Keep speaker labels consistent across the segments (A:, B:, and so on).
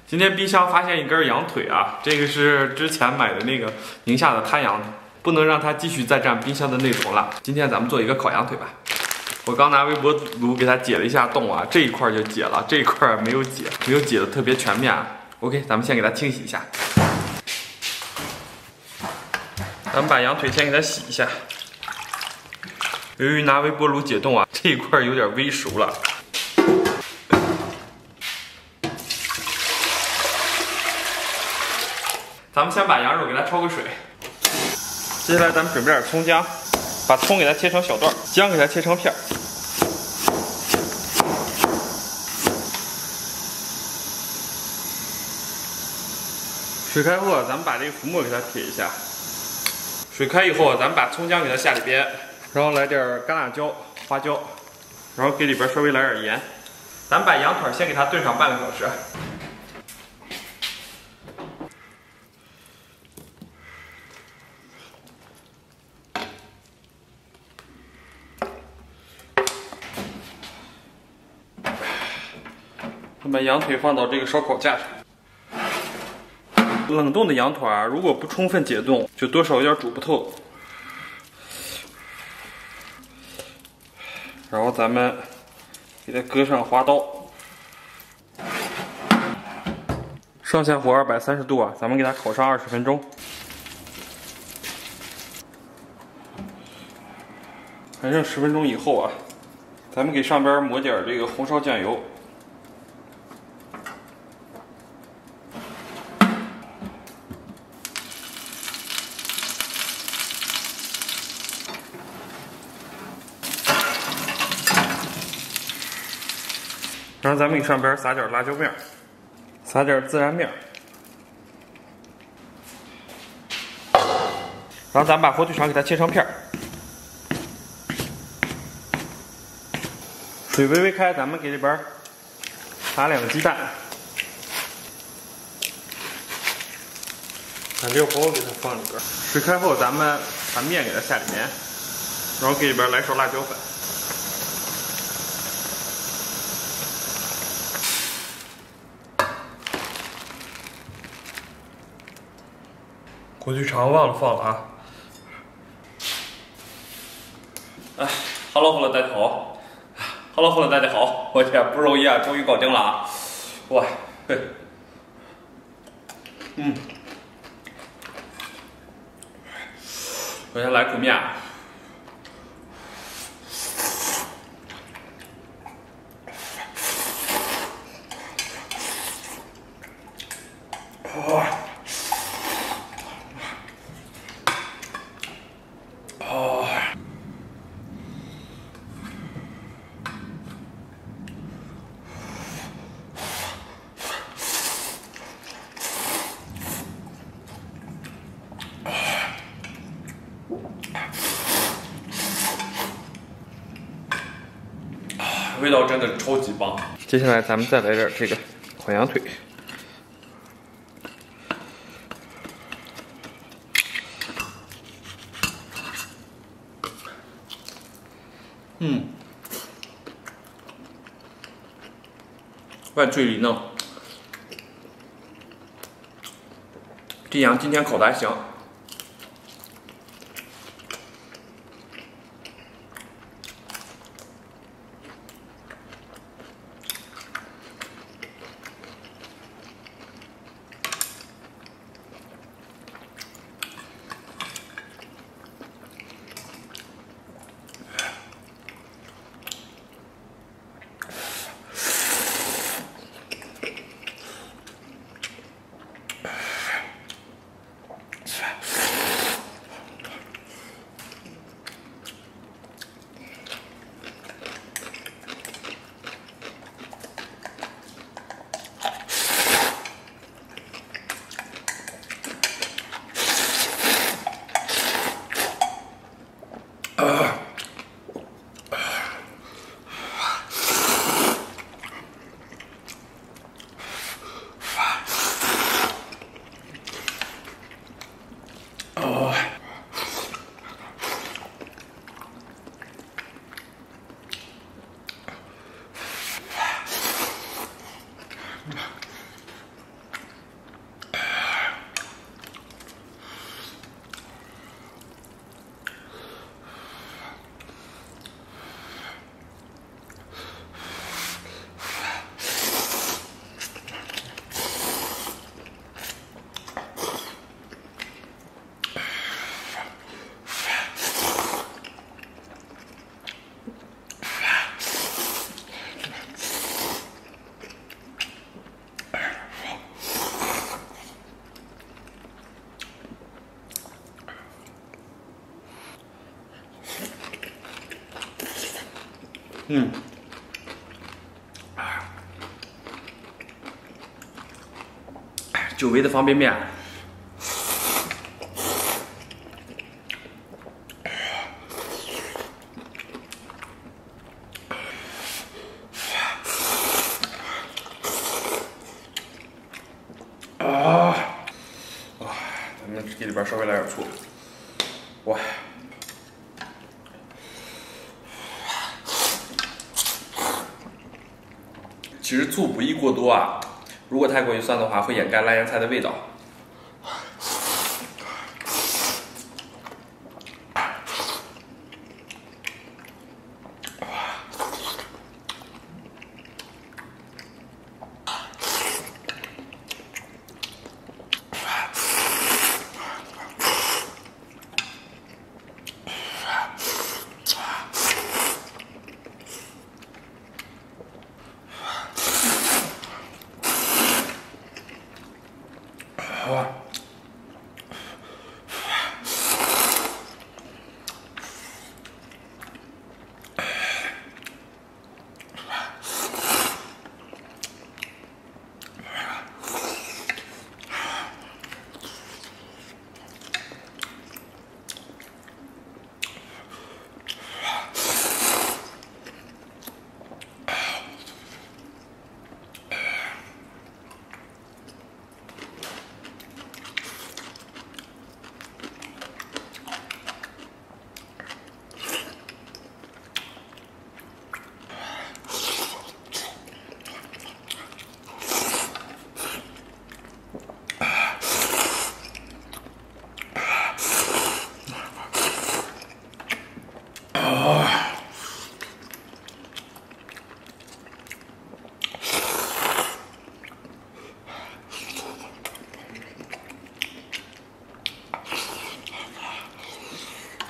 A: 今天冰箱发现一根羊腿啊，这个是之前买的那个宁夏的滩羊，不能让它继续再占冰箱的内容了。今天咱们做一个烤羊腿吧。我刚拿微波炉给它解了一下冻啊，这一块就解了，这一块没有解，没有解的特别全面啊。OK， 咱们先给它清洗一下。咱们把羊腿先给它洗一下。由于拿微波炉解冻啊，这一块有点微熟了。 咱们先把羊肉给它焯个水，接下来咱们准备点葱姜，把葱给它切成小段，姜给它切成片。水开后，咱们把这个浮沫给它撇一下。水开以后，咱们把葱姜给它下里边，然后来点干辣椒、花椒，然后给里边稍微来点盐。咱们把羊腿先给它炖上半个小时。 把羊腿放到这个烧烤架上。冷冻的羊腿啊，如果不充分解冻，就多少有点煮不透。然后咱们给它搁上花刀，上下火230度啊，咱们给它烤上20分钟。还剩10分钟以后啊，咱们给上边抹点这个红烧酱油。 然后咱们给上边撒点辣椒面，撒点孜然面，然后咱们把火腿肠给它切成片。水微微开，咱们给里边打2个鸡蛋，把这个包给它放里边。水开后，咱们把面给它下里面，然后给里边来勺辣椒粉。 火腿肠忘了放了啊！哎 ，Hello， 大家好，Hello， 大家好，我天，不容易啊，终于搞定了啊！哇，嘿，我先来口面。 味道真的超级棒。接下来咱们再来点这个烤羊腿，外脆里嫩。这羊今天烤的还行。久违的方便面。咱们给里边稍微来点醋，哇！其实醋不宜过多啊，如果太过于酸的话，会掩盖辣腌菜的味道。哇！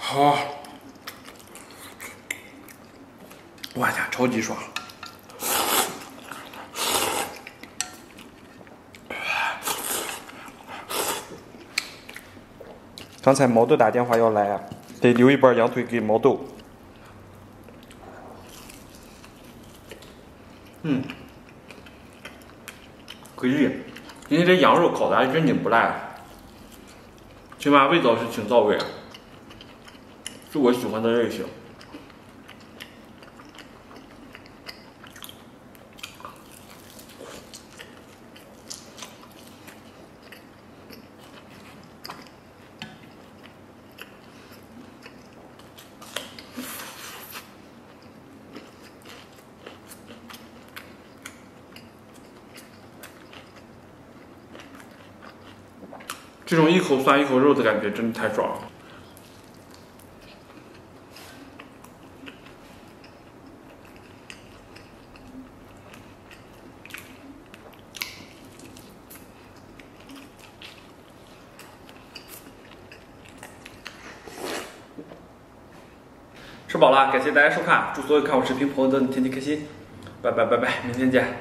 A: 好，我天，超级爽！刚才毛豆打电话要来，得留一半羊腿给毛豆。可以，人家这羊肉烤的还真挺不赖，起码味道是挺到位，是我喜欢的类型。这种一口酸一口肉的感觉真的太爽了。吃饱了，感谢大家收看，祝所有看我视频朋友都能天天开心，拜拜拜拜，明天见。